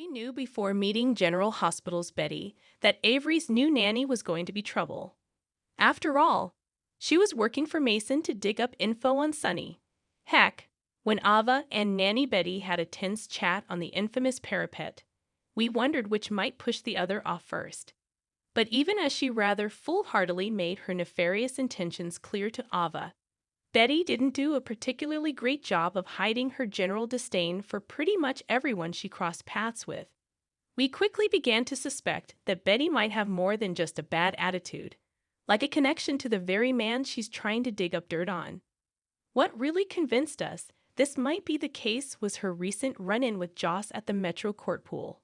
We knew before meeting General Hospital's Betty that Avery's new nanny was going to be trouble. After all, she was working for Mason to dig up info on Sonny. Heck, when Ava and Nanny Betty had a tense chat on the infamous parapet, we wondered which might push the other off first. But even as she rather foolhardily made her nefarious intentions clear to Ava, Betty didn't do a particularly great job of hiding her general disdain for pretty much everyone she crossed paths with. We quickly began to suspect that Betty might have more than just a bad attitude, like a connection to the very man she's trying to dig up dirt on. What really convinced us this might be the case was her recent run-in with Joss at the Metro Court pool.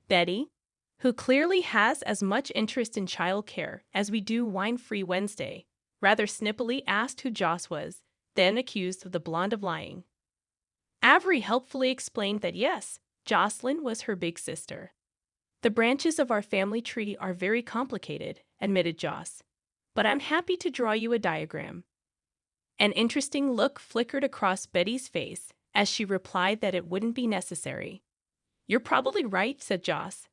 Betty, who clearly has as much interest in childcare as we do Wine-Free Wednesday, rather snippily asked who Joss was, then accused the blonde of lying. Avery helpfully explained that yes, Jocelyn was her big sister. The branches of our family tree are very complicated, admitted Joss, but I'm happy to draw you a diagram. An interesting look flickered across Betty's face as she replied that it wouldn't be necessary. You're probably right, said Joss.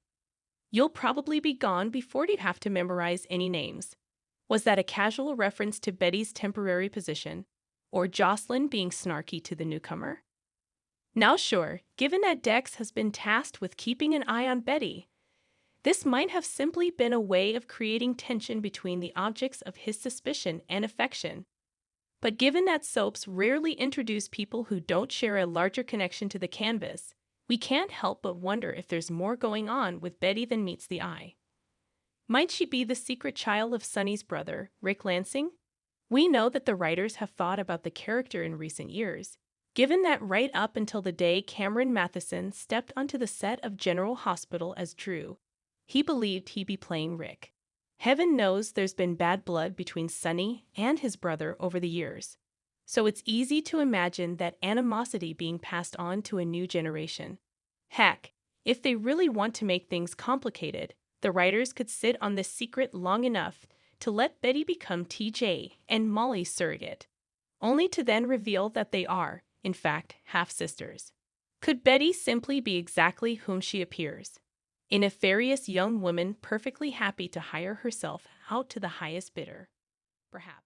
You'll probably be gone before you have to memorize any names. Was that a casual reference to Betty's temporary position, or Jocelyn being snarky to the newcomer? Now sure, given that Dex has been tasked with keeping an eye on Betty, this might have simply been a way of creating tension between the objects of his suspicion and affection. But given that soaps rarely introduce people who don't share a larger connection to the canvas, we can't help but wonder if there's more going on with Betty than meets the eye. Might she be the secret child of Sonny's brother, Rick Lansing? We know that the writers have thought about the character in recent years, given that right up until the day Cameron Matheson stepped onto the set of General Hospital as Drew, he believed he'd be playing Rick. Heaven knows there's been bad blood between Sonny and his brother over the years, so it's easy to imagine that animosity being passed on to a new generation. Heck, if they really want to make things complicated, the writers could sit on this secret long enough to let Betty become TJ and Molly's surrogate, only to then reveal that they are, in fact, half-sisters. Could Betty simply be exactly whom she appears? A nefarious young woman perfectly happy to hire herself out to the highest bidder? Perhaps.